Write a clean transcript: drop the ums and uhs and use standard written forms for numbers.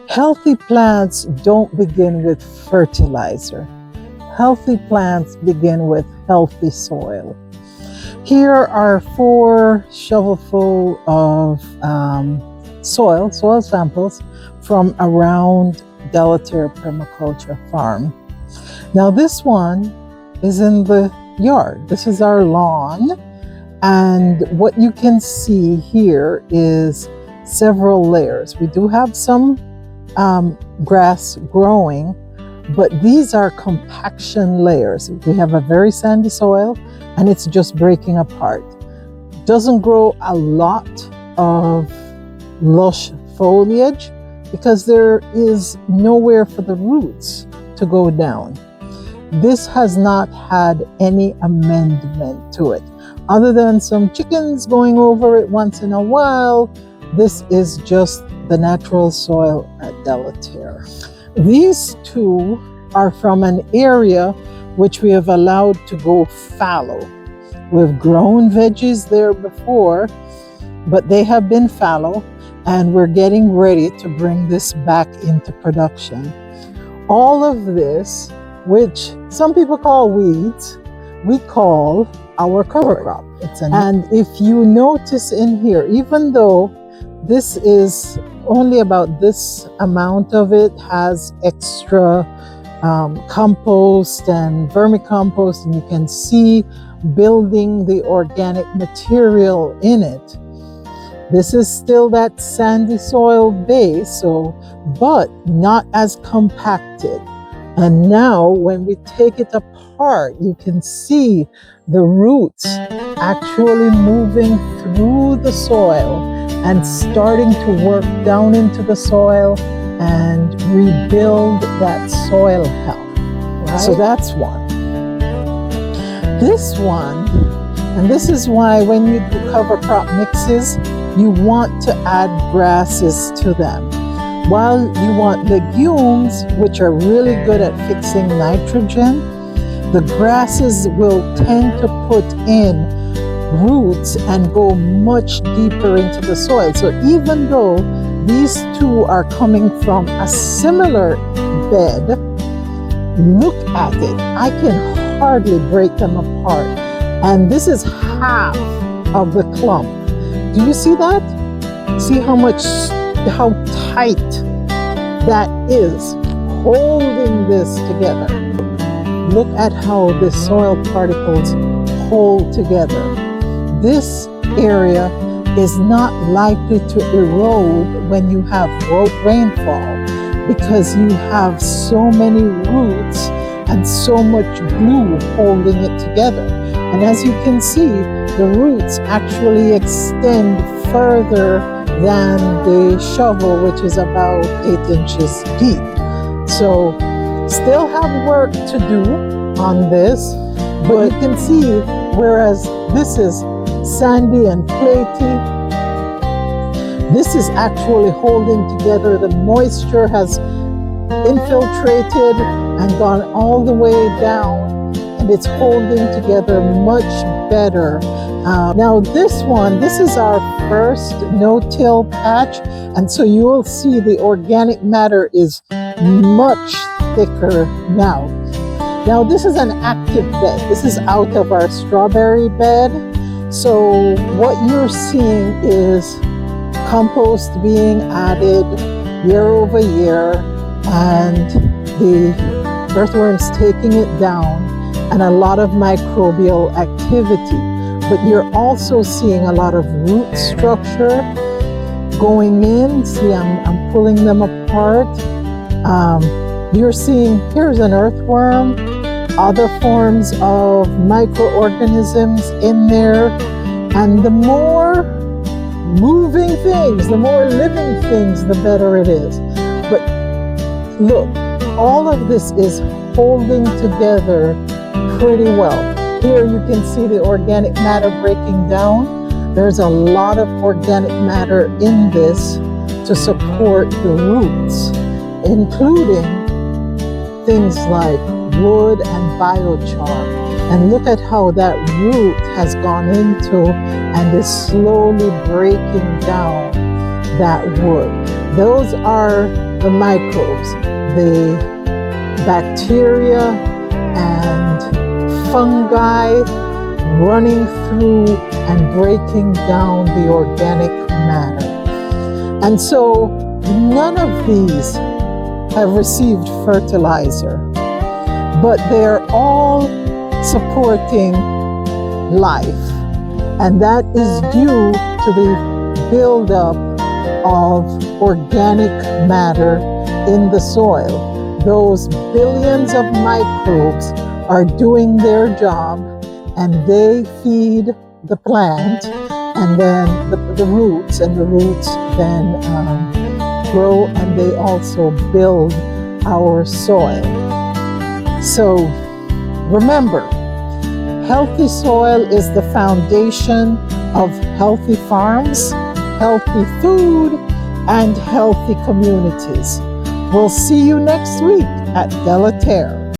Healthy plants don't begin with fertilizer. Healthy plants begin with healthy soil. Here are 4 shovelfuls of soil samples from around DeLaTerre Permaculture Farm. Now this one is in the yard. This is our lawn, and what you can see here is several layers. We do have some grass growing, but these are compaction layers. We have a very sandy soil and it's just breaking apart. Doesn't grow a lot of lush foliage because there is nowhere for the roots to go down. This has not had any amendment to it. Other than some chickens going over it once in a while, this is just the natural soil at DeLaTerre. These 2 are from an area which we have allowed to go fallow. We've grown veggies there before, but they have been fallow, and we're getting ready to bring this back into production. All of this, which some people call weeds, we call our cover crop. And if you notice in here, even though this is only about this amount of it has extra compost and vermicompost, and you can see building the organic material in it. This is still that sandy soil base, but not as compacted. And now when we take it apart, you can see the roots actually moving through the soil and starting to work down into the soil and rebuild that soil health. Right? So that's one. This one, and this is why when you do cover crop mixes, you want to add grasses to them. While you want legumes, which are really good at fixing nitrogen, the grasses will tend to put in roots and go much deeper into the soil. So even though these 2 are coming from a similar bed, look at it. I can hardly break them apart. And this is half of the clump. Do you see that? See how tight that is holding this together. Look at how the soil particles hold together. This area is not likely to erode when you have rainfall because you have so many roots and so much glue holding it together. And as you can see, the roots actually extend further than the shovel, which is about 8 inches deep. So still have work to do on this, but you can see, whereas this is sandy and clayty, this is actually holding together. The moisture has infiltrated and gone all the way down, and it's holding together much better. Now this is our first no-till patch, and so you will see the organic matter is much thicker now. Now this is an active bed. This is out of our strawberry bed. So what you're seeing is compost being added year over year, and the earthworms taking it down, and a lot of microbial activity. But you're also seeing a lot of root structure going in. See, I'm pulling them apart. You're seeing, here's an earthworm, other forms of microorganisms in there. And the more moving things, the more living things, the better it is. But look, all of this is holding together pretty well. Here you can see the organic matter breaking down. There's a lot of organic matter in this to support the roots, including things like wood and biochar. And look at how that root has gone into and is slowly breaking down that wood. Those are the microbes, the bacteria and fungi running through and breaking down the organic matter. And so none of these have received fertilizer, but they're all supporting life. And that is due to the buildup of organic matter in the soil. Those billions of microbes are doing their job, and they feed the plant and then the roots, and the roots then grow, and they also build our soil. So remember, healthy soil is the foundation of healthy farms, healthy food, and healthy communities. We'll see you next week at DeLaTerre.